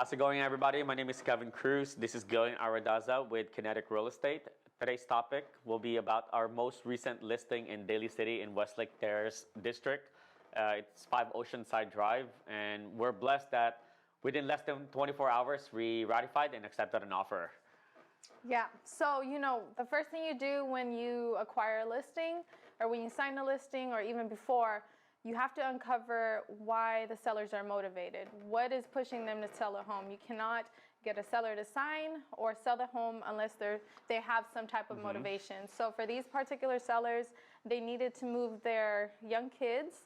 How's it going, everybody? My name is Kevin Cruz. This is Gillian Aradaza with Kinetic Real Estate. Today's topic will be about our most recent listing in Daly City in Westlake Terrace District. It's 5 Oceanside Drive, and we're blessed that within less than 24 hours, we ratified and accepted an offer. Yeah, so the first thing you do when you acquire a listing or when you sign a listing or even before, you have to uncover why the sellers are motivated. What is pushing them to sell a home? You cannot get a seller to sign or sell the home unless they have some type of motivation. So for these particular sellers, they needed to move their young kids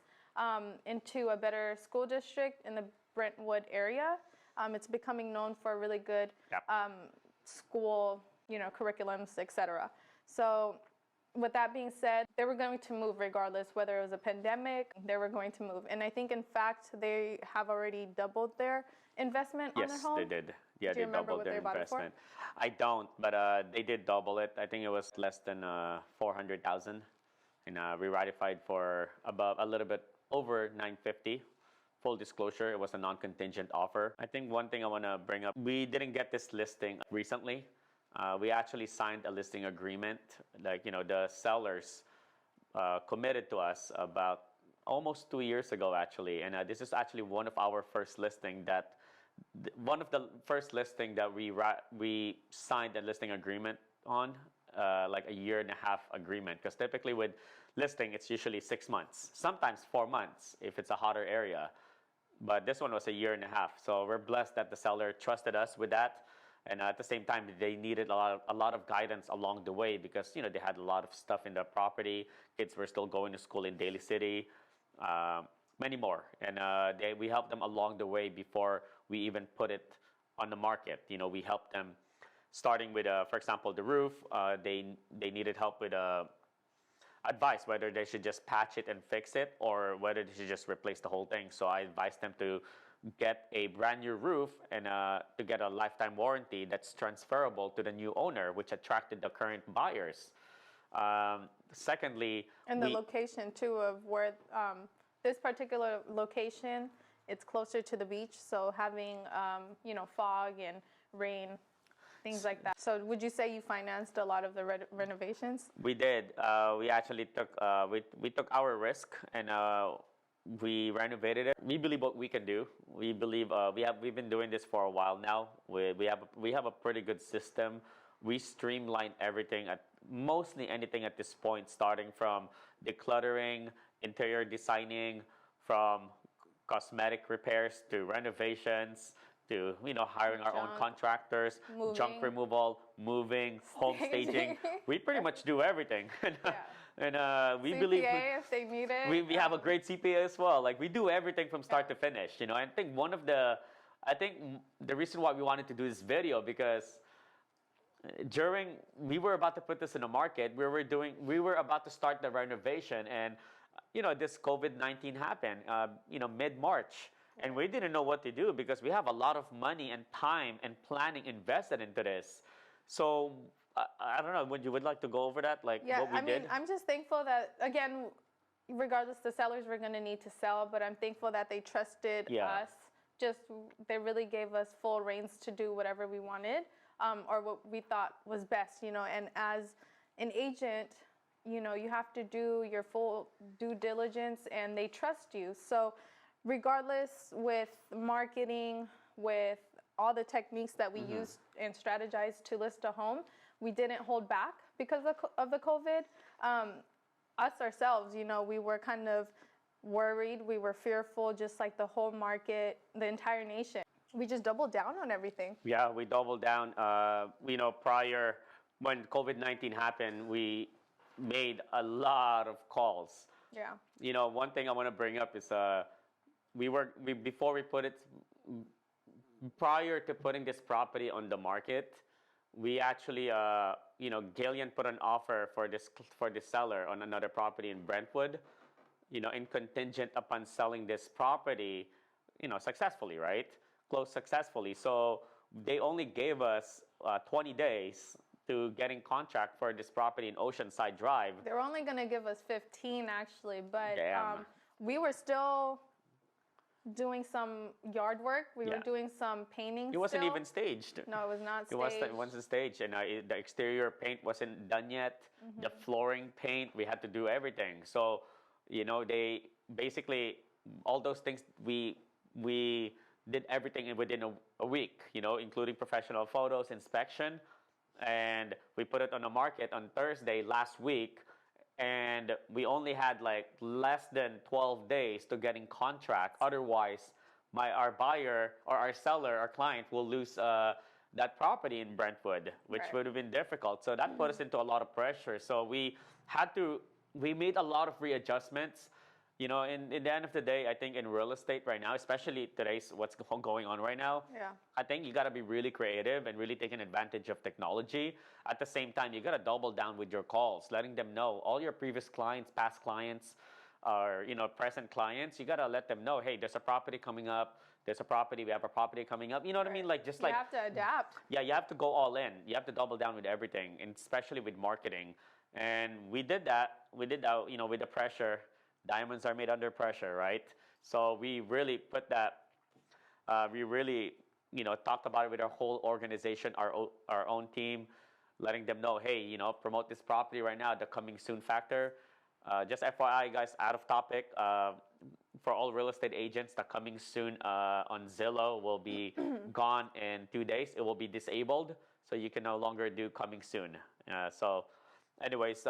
into a better school district in the Brentwood area. It's becoming known for really good school, curriculums, etc. So with that being said, they were going to move regardless, whether it was a pandemic, they were going to move. And I think, in fact, they have already doubled their investment on their home. Yes, they did. Yeah, Do you they remember doubled what their they bought it for? investment. I don't, but they did double it. I think it was less than 400,000, and we ratified for about a little bit over 950. Full disclosure, it was a non-contingent offer. I think one thing I want to bring up, we didn't get this listing recently. We actually signed a listing agreement. The sellers committed to us about almost 2 years ago, actually. And this is actually one of our first listing that we signed a listing agreement on, like a 1.5-year agreement. Because typically with listing, it's usually 6 months, sometimes 4 months if it's a hotter area. But this one was a 1.5 years. So we're blessed that the seller trusted us with that. And at the same time, they needed a lot of guidance along the way because, they had a lot of stuff in the property. Kids were still going to school in Daly City, many more. And we helped them along the way before we even put it on the market. We helped them starting with, for example, the roof. They needed help with advice whether they should just patch it and fix it or whether they should just replace the whole thing. So I advised them to get a brand new roof and to get a lifetime warranty that's transferable to the new owner, which attracted the current buyers. Secondly, and the location too of where this particular location, it's closer to the beach, so having fog and rain, things like that. So would you say you financed a lot of the renovations? We did. We actually took we took our risk and we renovated it. We believe what we can do. We believe we've been doing this for a while now. We have a pretty good system. We streamline everything mostly anything at this point, starting from decluttering, interior designing, from cosmetic repairs to renovations, to hiring our own contractors, junk removal, moving, home staging. We pretty much do everything. And we CPA, believe if they need it. We have a great CPA as well. Like, we do everything from start to finish. I think the reason why we wanted to do this video, because we were about to put this in the market, we were about to start the renovation, and this COVID-19 happened mid-March, and we didn't know what to do because we have a lot of money and time and planning invested into this. So I don't know, would you like to go over that, what we did? I'm just thankful that, again, regardless, the sellers were going to need to sell, but I'm thankful that they trusted us. They really gave us full reins to do whatever we wanted, or what we thought was best, and as an agent, you have to do your full due diligence, and they trust you. So regardless, with marketing, with all the techniques that we used and strategized to list a home, we didn't hold back because of the COVID. Us ourselves, we were kind of worried. We were fearful, just like the whole market, the entire nation. We just doubled down on everything. Yeah, we doubled down. Prior, when COVID-19 happened, we made a lot of calls. Yeah. One thing I want to bring up is before we put it, prior to putting this property on the market, we actually, Gillian put an offer for this seller on another property in Brentwood, in contingent upon selling this property, successfully, right? Closed successfully. So they only gave us 20 days to get in contract for this property in Oceanside Drive. They were only going to give us 15, actually, but we were still doing some yard work. We were Yeah. doing some painting. It wasn't still. even staged. No, it was not It staged. wasn't staged, and the exterior paint wasn't done yet. The flooring paint, we had to do everything. So, they basically all those things we did everything within a week. Including professional photos, inspection, and we put it on the market on Thursday last week. And we only had like less than 12 days to get in contract. Otherwise, our buyer or our seller, our client, will lose that property in Brentwood, which Right. would have been difficult. So that put us into a lot of pressure. So we made a lot of readjustments. In the end of the day, I think in real estate right now, especially today's what's going on right now, Yeah. I think you got to be really creative and really taking advantage of technology. At the same time, you got to double down with your calls, letting them know all your previous clients, past clients, or present clients. You got to let them know, hey, there's a property coming up. We have a property coming up. You know what I mean? Like You have to adapt. yeah, you have to go all in. You have to double down with everything, and especially with marketing. And we did that. With the pressure. Diamonds are made under pressure, right? So we really put that. We really, talked about it with our whole organization, our own team, letting them know, hey, promote this property right now. The coming soon factor. Just FYI, guys, out of topic. For all real estate agents, the coming soon on Zillow will be gone in 2 days. It will be disabled, so you can no longer do coming soon. Anyways,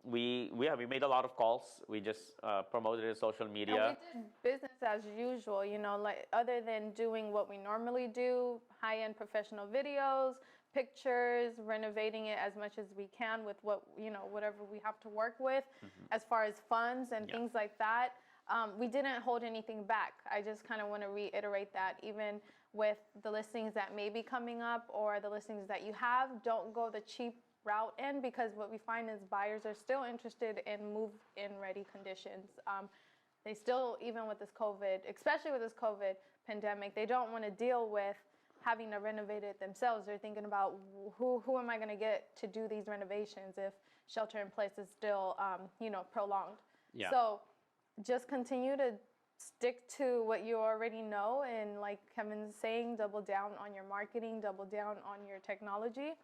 we made a lot of calls. We just promoted it on social media. And we did business as usual, like other than doing what we normally do, high-end professional videos, pictures, renovating it as much as we can with whatever we have to work with as far as funds and things like that. We didn't hold anything back. I just kind of want to reiterate that even with the listings that may be coming up or the listings that you have, don't go the cheap route in, because what we find is buyers are still interested in move-in ready conditions. They still, even with this COVID, especially with this COVID pandemic, they don't want to deal with having to renovate it themselves. They're thinking about who am I going to get to do these renovations if shelter in place is still, prolonged. Yeah. So just continue to stick to what you already know, and like Kevin's saying, double down on your marketing, double down on your technology.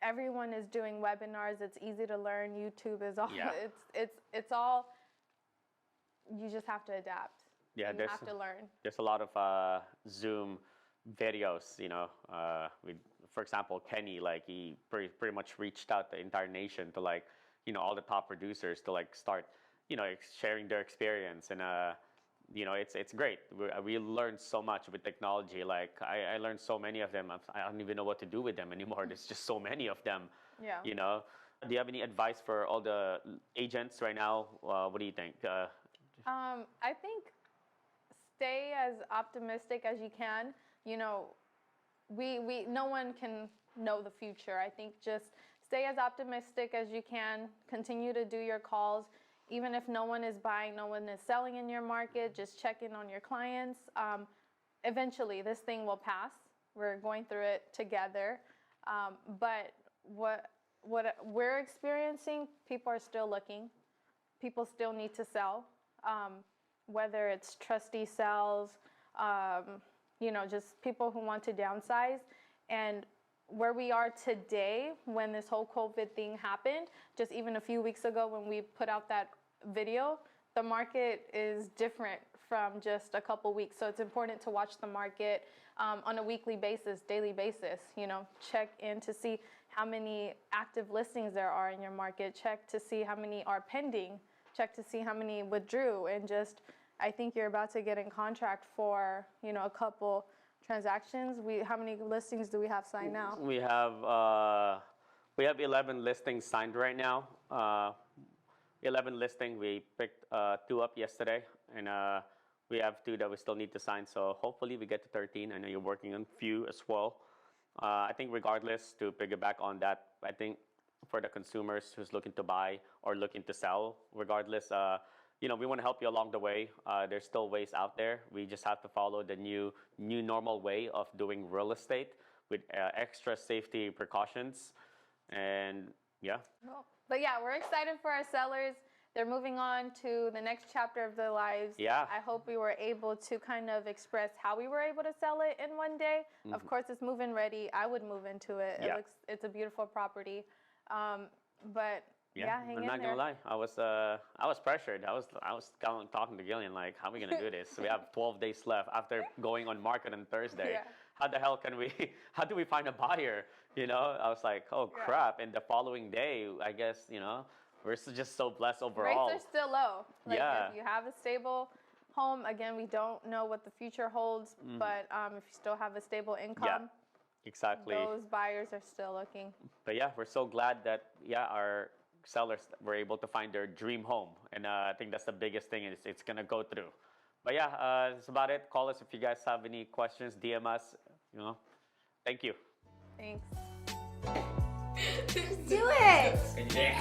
Everyone is doing webinars. It's easy to learn. YouTube is all. Yeah. It's all. You just have to adapt. Yeah, you have to learn. There's a lot of Zoom videos. For example, Kenny, like he pretty much reached out the entire nation to all the top producers to start, sharing their experience, and it's great. We learned so much with technology. Like I learned so many of them. I don't even know what to do with them anymore. There's just so many of them. Yeah. Do you have any advice for all the agents right now? What do you think? I think stay as optimistic as you can. We no one can know the future. I think just stay as optimistic as you can. Continue to do your calls. Even if no one is buying, no one is selling in your market, just check in on your clients. Eventually, this thing will pass. We're going through it together. But what we're experiencing, people are still looking. People still need to sell, whether it's trustee sales, just people who want to downsize. And where we are today, when this whole COVID thing happened, just even a few weeks ago when we put out that video, the market is different from just a couple weeks. So it's important to watch the market on a weekly basis, daily basis. Check in to see how many active listings there are in your market. Check to see how many are pending. Check to see how many withdrew. And I think you're about to get in contract for, a couple transactions. How many listings do we have signed now? We have 11 listings signed right now. 11 listings. We picked 2 up yesterday, and we have 2 that we still need to sign. So hopefully we get to 13. I know you're working on a few as well. I think regardless, to piggyback on that, I think for the consumers who's looking to buy or looking to sell, regardless, we want to help you along the way. There's still ways out there. We just have to follow the new normal way of doing real estate with extra safety precautions. And yeah. But yeah, we're excited for our sellers. they're moving on to the next chapter of their lives. Yeah. I hope we were able to kind of express how we were able to sell it in one day. Of course, it's move-in ready. I would move into it. Yeah. It's a beautiful property. But yeah, hang I'm in not there. gonna lie. I was pressured. I was talking to Gillian like, how are we gonna do this? We have 12 days left after going on market on Thursday. Yeah. How the hell can we? How do we find a buyer? You know, I was like, oh Yeah. crap. And the following day, I guess we're just so blessed overall. Rates are still low. Like Yeah. if you have a stable home, again, we don't know what the future holds, but if you still have a stable income, Exactly. those buyers are still looking. But yeah, we're so glad that our sellers were able to find their dream home, and I think that's the biggest thing is it's gonna go through. But yeah, that's about it. Call us if you guys have any questions. DM us. Thank you. Thanks. Do it! Yeah.